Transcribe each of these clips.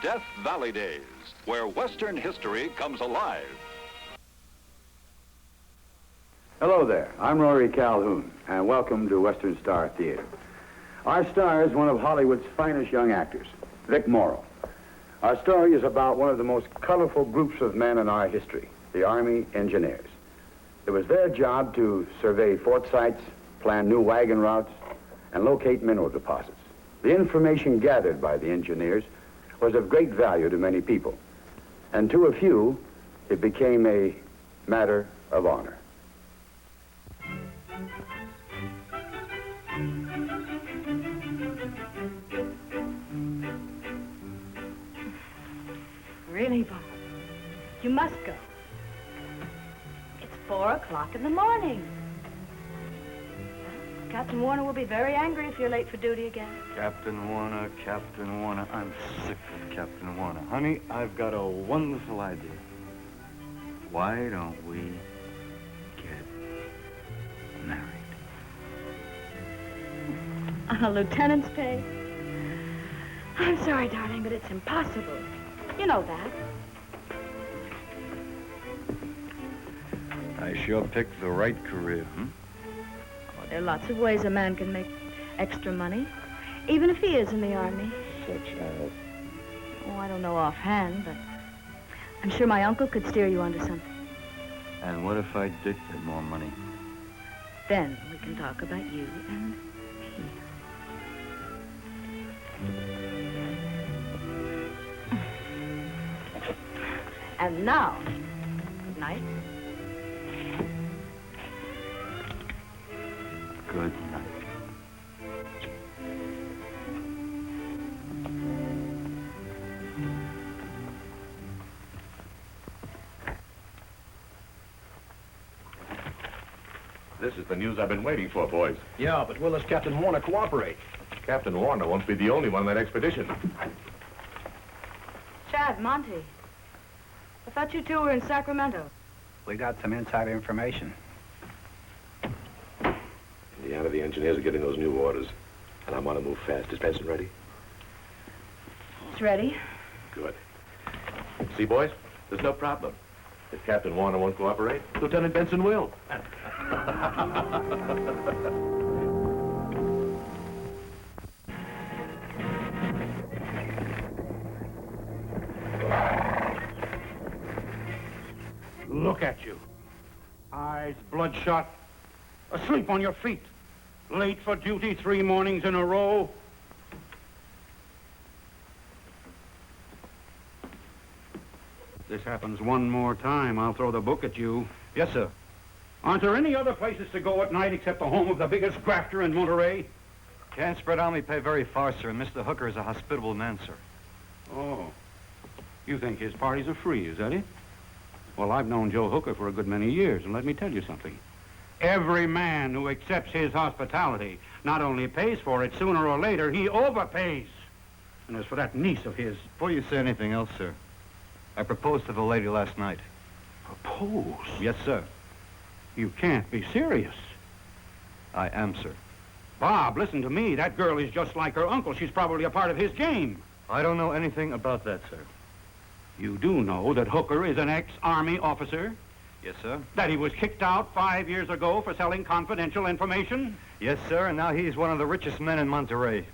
Death Valley days, where Western history comes alive. Hello there, I'm Rory Calhoun, and welcome to Western Star Theater. Our star is one of Hollywood's finest young actors, Vic Morrow. Our story is about one of the most colorful groups of men in our history, the Army Engineers. It was their job to survey fort sites, plan new wagon routes, and locate mineral deposits. The information gathered by the engineers was of great value to many people, and to a few, it became a matter of honor. Really, Bob, you must go. It's 4 o'clock in the morning. Captain Warner will be very angry if you're late for duty again. Captain Warner, I'm sick of Captain Warner. Honey, I've got a wonderful idea. Why don't we get married? On a lieutenant's pay? I'm sorry, darling, but it's impossible. You know that. I sure picked the right career, Oh, there are lots of ways a man can make extra money, even if he is in the Army. Such as? Oh, I don't know offhand, but I'm sure my uncle could steer you onto something. And what if I did get more money? Then we can talk about you and me. And now, good night. Good night. This is the news I've been waiting for, boys. Yeah, but will this Captain Warner cooperate? Captain Warner won't be the only one on that expedition. Chad, Monty. I thought you two were in Sacramento. We got some insider information. Indiana, the engineers are getting those new orders, and I want to move fast. Is Benson ready? It's ready. Good. See, boys, there's no problem. If Captain Warner won't cooperate, Lieutenant Benson will. Look at you. Eyes bloodshot. Asleep on your feet. Late for duty 3 mornings in a row. If this happens one more time, I'll throw the book at you. Yes, sir. Aren't there any other places to go at night except the home of the biggest grafter in Monterey? Can't spread out me pay very far, sir, and Mr. Hooker is a hospitable man, sir. Oh. You think his parties are free, is that it? Well, I've known Joe Hooker for a good many years, and let me tell you something. Every man who accepts his hospitality not only pays for it, sooner or later, he overpays. And as for that niece of his... Before you say anything else, sir, I proposed to the lady last night. Propose? Yes, sir. You can't be serious. I am, sir. Bob, listen to me. That girl is just like her uncle. She's probably a part of his game. I don't know anything about that, sir. You do know that Hooker is an ex-Army officer? Yes, sir. That he was kicked out 5 years ago for selling confidential information? Yes, sir, and now he's one of the richest men in Monterey,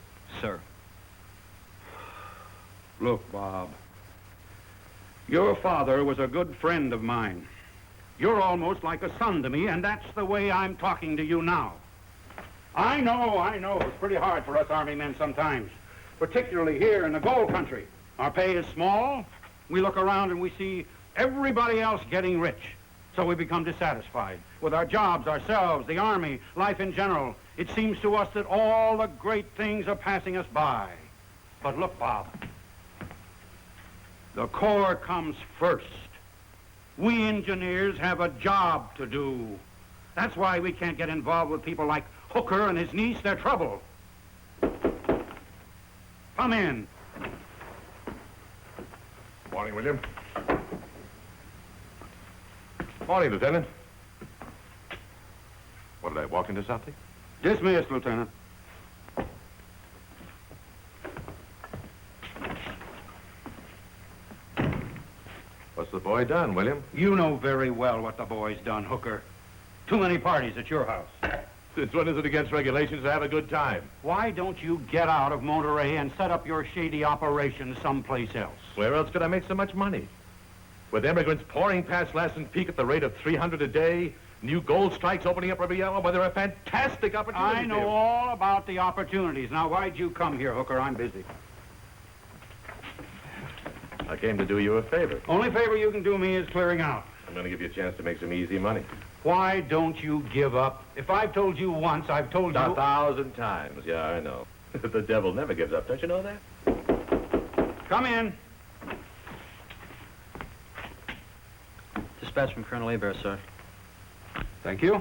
sir. Look, Bob. Your father was a good friend of mine. You're almost like a son to me, and that's the way I'm talking to you now. I know. It's pretty hard for us Army men sometimes, particularly here in the gold country. Our pay is small. We look around and we see everybody else getting rich. So we become dissatisfied with our jobs, ourselves, the Army, life in general. It seems to us that all the great things are passing us by. But look, Bob, the Corps comes first. We engineers have a job to do. That's why we can't get involved with people like Hooker and his niece. They're trouble. Come in. Morning, William. Morning, Lieutenant. What, did I walk into something? Dismissed, Lieutenant. the boy done, William? You know very well what the boy's done, Hooker. Too many parties at your house. Since when is it against regulations to have a good time? Why don't you get out of Monterey and set up your shady operations someplace else? Where else could I make so much money? With immigrants pouring past Lassen Peak at the rate of 300 a day, new gold strikes opening up every hour, well, they're a fantastic opportunity. I know all about the opportunities. Now, why'd you come here, Hooker? I'm busy. I came to do you a favor. Only favor you can do me is clearing out. I'm going to give you a chance to make some easy money. Why don't you give up? If I've told you once, I've told you... 1,000 times. Yeah, I know. The devil never gives up. Don't you know that? Come in. Dispatch from Colonel Hebert, sir. Thank you.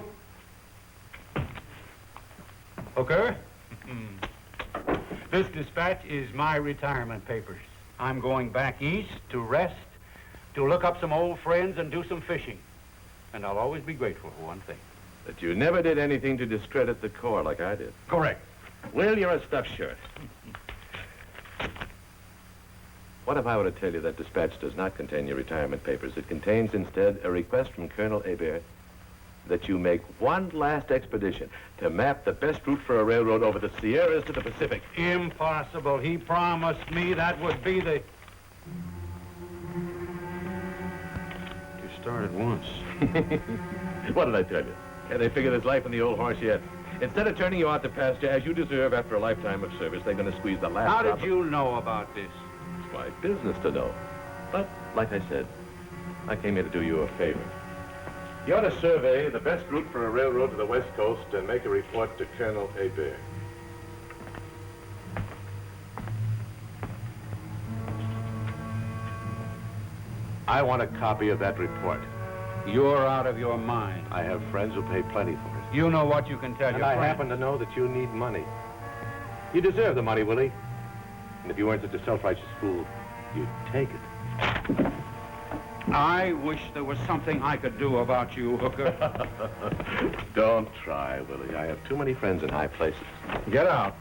Hooker? This dispatch is my retirement papers. I'm going back east to rest, to look up some old friends and do some fishing. And I'll always be grateful for one thing. That you never did anything to discredit the Corps like I did. Correct. Will, you're a stuffed shirt. What if I were to tell you that dispatch does not contain your retirement papers? It contains instead a request from Colonel Hebert that you make one last expedition to map the best route for a railroad over the Sierras to the Pacific. Impossible. He promised me that would be the... You started once. What did I tell you? Can they figure there's life in the old horse yet? Instead of turning you out to pasture as you deserve after a lifetime of service, they're going to squeeze the last How drop did you know about this? It's my business to know. But, like I said, I came here to do you a favor. You ought to survey the best route for a railroad to the West Coast and make a report to Colonel Hebert. I want a copy of that report. You're out of your mind. I have friends who pay plenty for it. You know what you can tell And your I friends. happen to know that you need money. You deserve the money, Willie. And if you weren't such a self-righteous fool, you'd take it. I wish there was something I could do about you, Hooker. Don't try, Willie. I have too many friends in high places. Get out.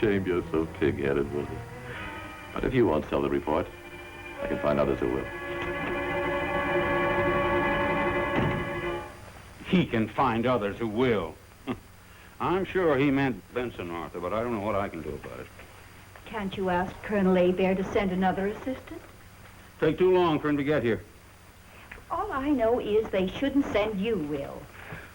Shame you're so pig-headed, Willie. But if you won't sell the report, I can find others who will. He can find others who will. I'm sure he meant Benson, Martha, but I don't know what I can do about it. Can't you ask Colonel Hebert to send another assistant? Take too long for him to get here. All I know is they shouldn't send you, Will.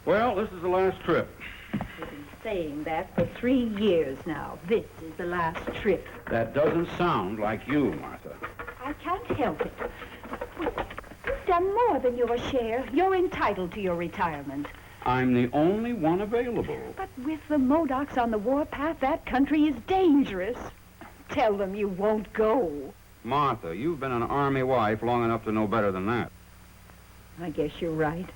Well, this is the last trip. They've been saying that for 3 years now. This is the last trip. That doesn't sound like you, Martha. I can't help it. You've done more than your share. You're entitled to your retirement. I'm the only one available. But with the Modocs on the warpath, that country is dangerous. Tell them you won't go. Martha, you've been an army wife long enough to know better than that. I guess you're right.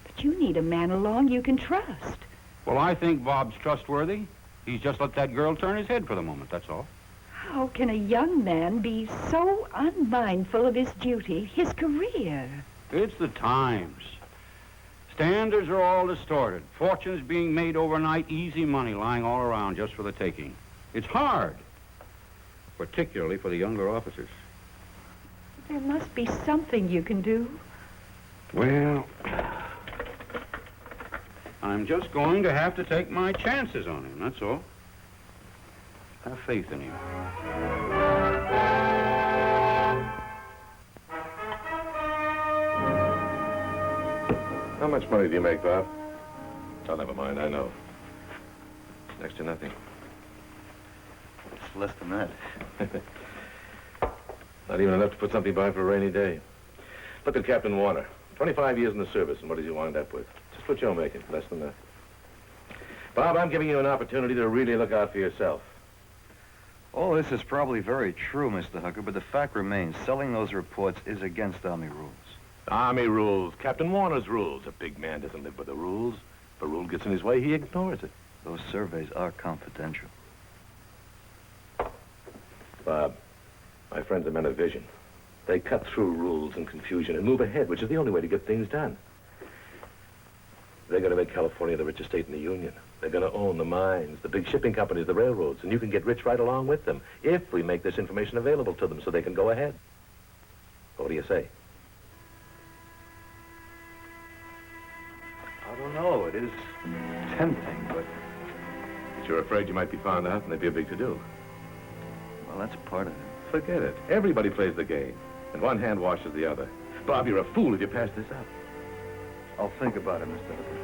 But you need a man along you can trust. Well, I think Bob's trustworthy. He's just let that girl turn his head for the moment, that's all. How can a young man be so unmindful of his duty, his career? It's the times. Standards are all distorted. Fortunes being made overnight, easy money lying all around just for the taking. It's hard, particularly for the younger officers. There must be something you can do. Well, I'm just going to have to take my chances on him, that's all. Have faith in him. How much money do you make, Bob? Oh, never mind, I know. Next to nothing. It's less than that. Not even enough to put something by for a rainy day. Look at Captain Warner. 25 years in the service, and what does he wind up with? Just what you're making, less than that. Bob, I'm giving you an opportunity to really look out for yourself. All this is probably very true, Mr. Hooker, but the fact remains, selling those reports is against Army rules. Army rules. Captain Warner's rules. A big man doesn't live by the rules. If a rule gets in his way, he ignores it. Those surveys are confidential. Bob, my friends are men of vision. They cut through rules and confusion and move ahead, which is the only way to get things done. They're going to make California the richest state in the Union. They're going to own the mines, the big shipping companies, the railroads, and you can get rich right along with them if we make this information available to them so they can go ahead. What do you say? I don't know. It is tempting, but... But you're afraid you might be found out and there'd be a big to-do. Well, that's part of it. Forget it. Everybody plays the game, and one hand washes the other. Bob, you're a fool if you pass this up. I'll think about it, Mr. Hooker.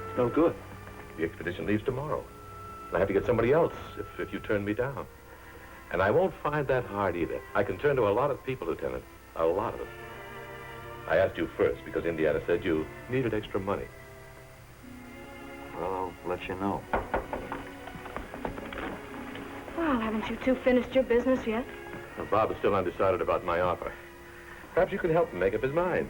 It's no good. The expedition leaves tomorrow. And I have to get somebody else if you turn me down. And I won't find that hard either. I can turn to a lot of people, Lieutenant. A lot of them. I asked you first because Indiana said you needed extra money. Well, I'll let you know. Well, haven't you two finished your business yet? Well, Bob is still undecided about my offer. Perhaps you could help him make up his mind.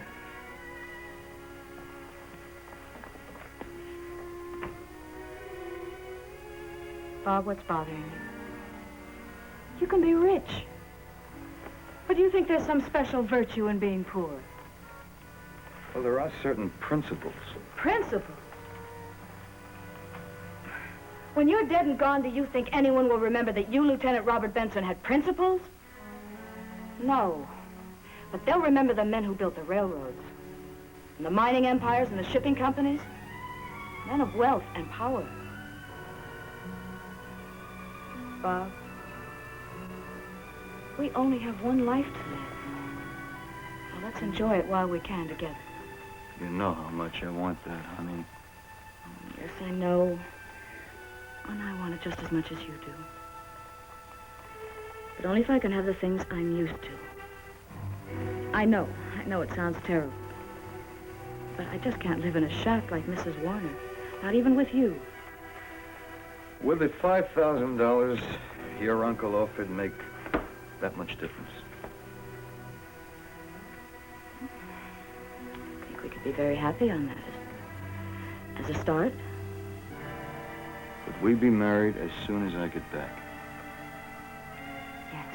Bob, what's bothering you? You can be rich. But do you think there's some special virtue in being poor? Well, there are certain principles. Principles? When you're dead and gone, do you think anyone will remember that you, Lieutenant Robert Benson, had principles? No. But they'll remember the men who built the railroads, and the mining empires and the shipping companies. Men of wealth and power. Bob, we only have one life to live. Now let's enjoy it while we can together. You know how much I want that, honey. Yes, I know. And I want it just as much as you do. But only if I can have the things I'm used to. I know it sounds terrible. But I just can't live in a shack like Mrs. Warner. Not even with you. Would the $5,000 your uncle offered make that much difference? I think we could be very happy on that. As a start. Would we be married as soon as I get back? Yes.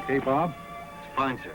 Okay, Bob? It's fine, sir.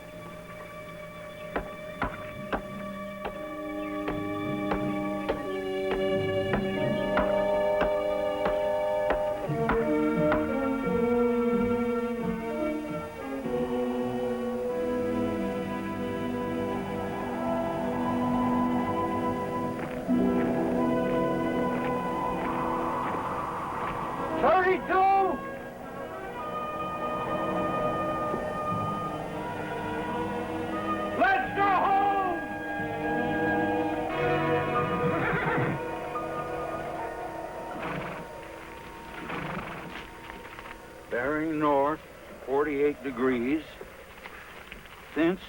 Bearing north, 48 degrees, thence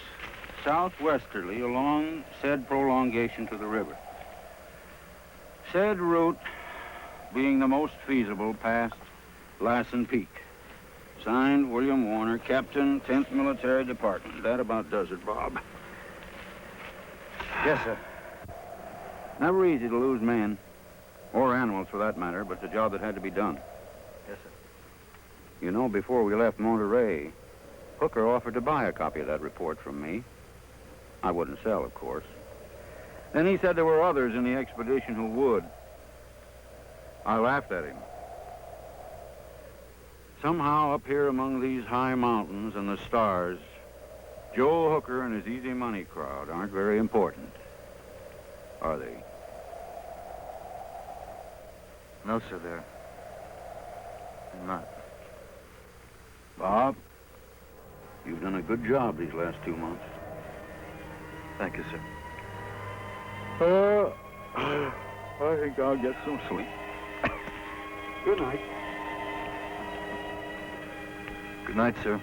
southwesterly along said prolongation to the river. Said route being the most feasible past Lassen Peak. Signed, William Warner, Captain, 10th Military Department. That about does it, Bob. Yes, sir. Never easy to lose men, or animals for that matter, but it's a job that had to be done. Yes, sir. You know, before we left Monterey, Hooker offered to buy a copy of that report from me. I wouldn't sell, of course. Then he said there were others in the expedition who would. I laughed at him. Somehow up here among these high mountains and the stars, Joe Hooker and his easy money crowd aren't very important, are they? No, sir, they're not. Bob, you've done a good job these last 2 months. Thank you, sir. I think I'll get some sleep. Good night. Good night, sir.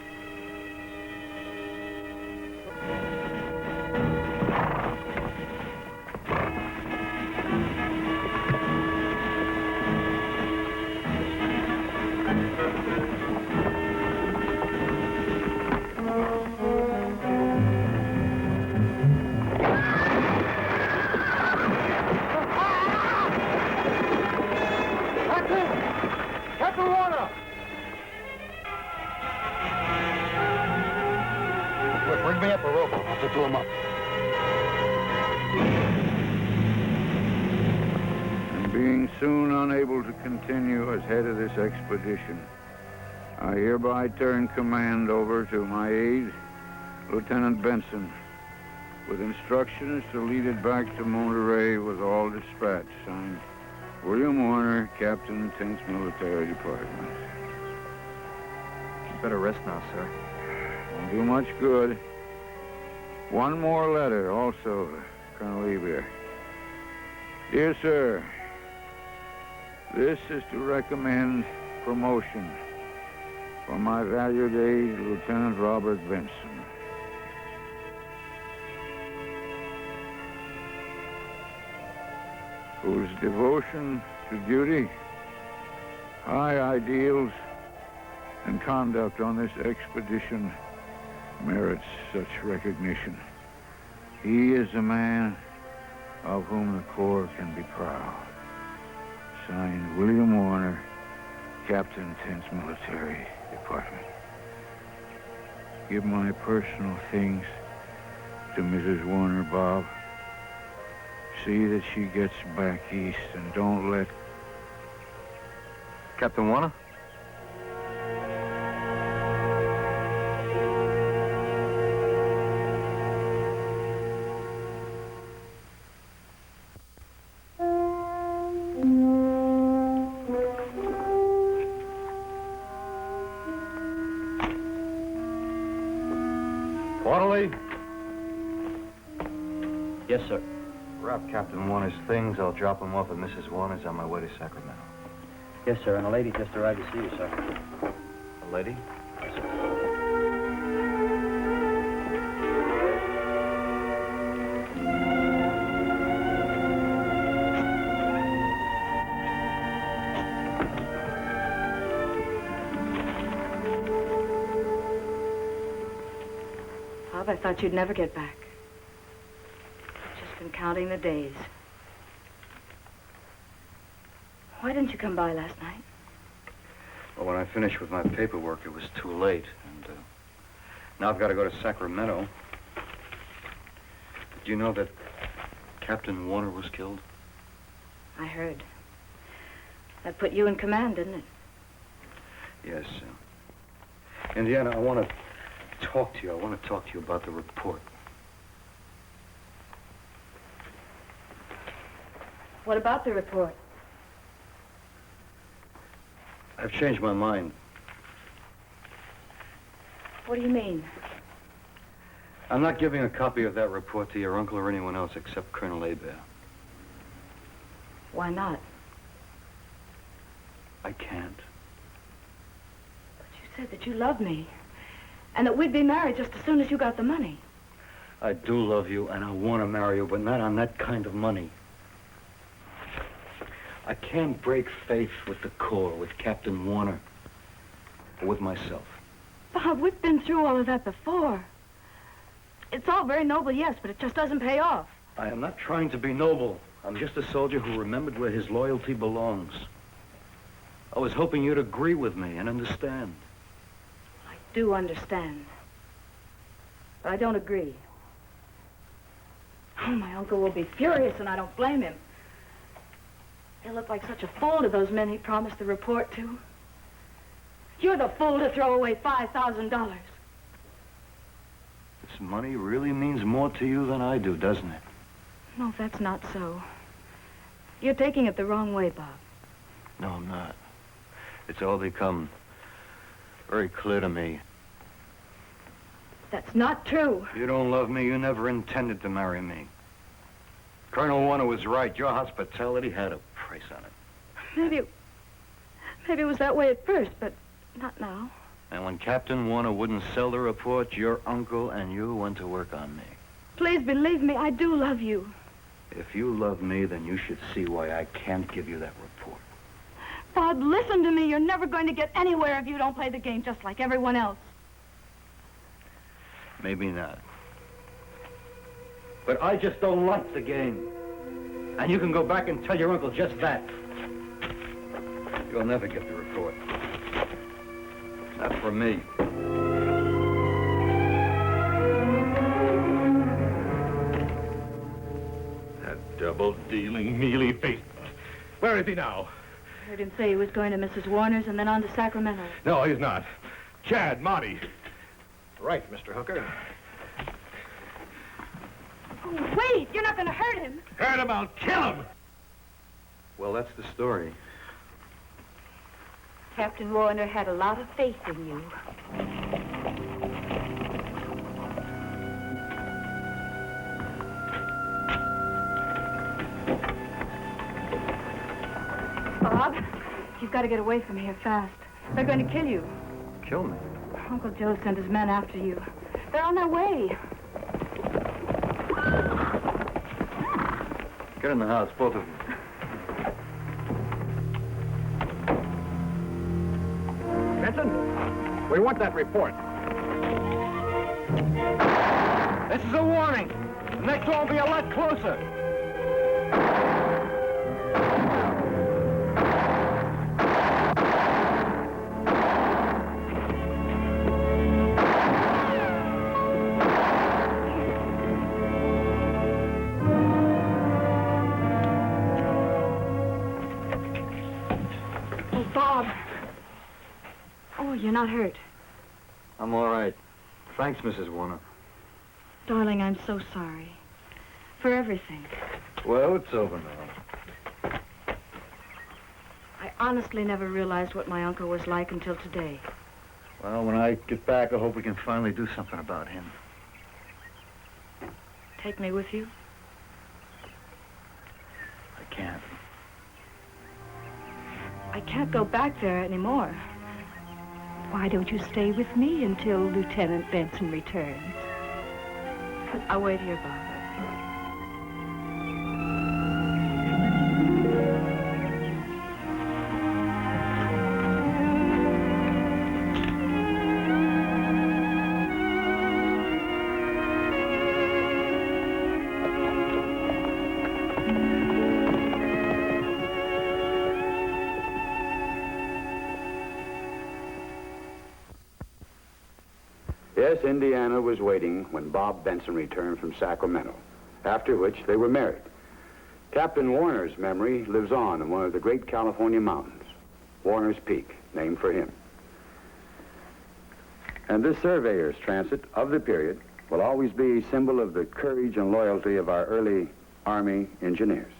Captain Warner! Bring me up a rope. I'll get him up. And being soon unable to continue as head of this expedition, I hereby turn command over to my aide, Lieutenant Benson, with instructions to lead it back to Monterey with all dispatch. Signed, William Warner, Captain, 10th Military Department. You better rest now, sir. Won't do much good. One more letter, also, to Colonel Hebert. Dear sir, this is to recommend promotion for my valued aide, Lieutenant Robert Benson. Whose devotion to duty, high ideals, and conduct on this expedition merits such recognition. He is a man of whom the Corps can be proud. Signed, William Warner, Captain, 10th Military Department. Give my personal things to Mrs. Warner, Bob. See that she gets back east and don't let... Captain Warner? Orderly? Yes, sir. Wrap Captain Warner's things. I'll drop them off at Mrs. Warner's on my way to Sacramento. Yes, sir, and a lady just arrived to see you, sir. A lady? Yes, sir. Bob, I thought you'd never get back. I've just been counting the days. Why didn't you come by last night? Well, when I finished with my paperwork, it was too late, and now I've got to go to Sacramento. Did you know that Captain Warner was killed? I heard. That put you in command, didn't it? Yes. Indiana, I want to talk to you. I want to talk to you about the report. What about the report? I've changed my mind. What do you mean? I'm not giving a copy of that report to your uncle or anyone else except Colonel Hebert. Why not? I can't. But you said that you loved me. And that we'd be married just as soon as you got the money. I do love you, and I want to marry you, but not on that kind of money. I can't break faith with the Corps, with Captain Warner, or with myself. Bob, we've been through all of that before. It's all very noble, yes, but it just doesn't pay off. I am not trying to be noble. I'm just a soldier who remembered where his loyalty belongs. I was hoping you'd agree with me and understand. I do understand. But I don't agree. Oh, my uncle will be furious, and I don't blame him. He'll look like such a fool to those men he promised the report to. You're the fool to throw away $5,000. This money really means more to you than I do, doesn't it? No, that's not so. You're taking it the wrong way, Bob. No, I'm not. It's all become very clear to me. That's not true. You don't love me. You never intended to marry me. Colonel Warner was right. Your hospitality had a price on it. Maybe it was that way at first, but not now. And when Captain Warner wouldn't sell the report, your uncle and you went to work on me. Please believe me, I do love you. If you love me, then you should see why I can't give you that report. Bob, listen to me. You're never going to get anywhere if you don't play the game just like everyone else. Maybe not. But I just don't like the game. And you can go back and tell your uncle just that. You'll never get the report. Not from me. That double-dealing, mealy-faced... Where is he now? I heard him say he was going to Mrs. Warner's and then on to Sacramento. No, he's not. Chad, Marty. Right, Mr. Hooker. Oh, wait! You're not going to hurt him. Hurt him, I'll kill him! Well, that's the story. Captain Warner had a lot of faith in you. Bob, you've got to get away from here fast. They're going to kill you. Kill me? Uncle Joe sent his men after you. They're on their way. Get in the house, both of you. Benson, we want that report. This is a warning. The next one will be a lot closer. Bob. Oh, you're not hurt. I'm all right. Thanks, Mrs. Warner. Darling, I'm so sorry. For everything. Well, it's over now. I honestly never realized what my uncle was like until today. Well, when I get back, I hope we can finally do something about him. Take me with you? I can't. I can't go back there anymore. Why don't you stay with me until Lieutenant Benson returns? I'll wait here, Bob. Yes, Indiana was waiting when Bob Benson returned from Sacramento, after which they were married. Captain Warner's memory lives on in one of the great California mountains, Warner's Peak, named for him. And this surveyor's transit of the period will always be a symbol of the courage and loyalty of our early Army engineers.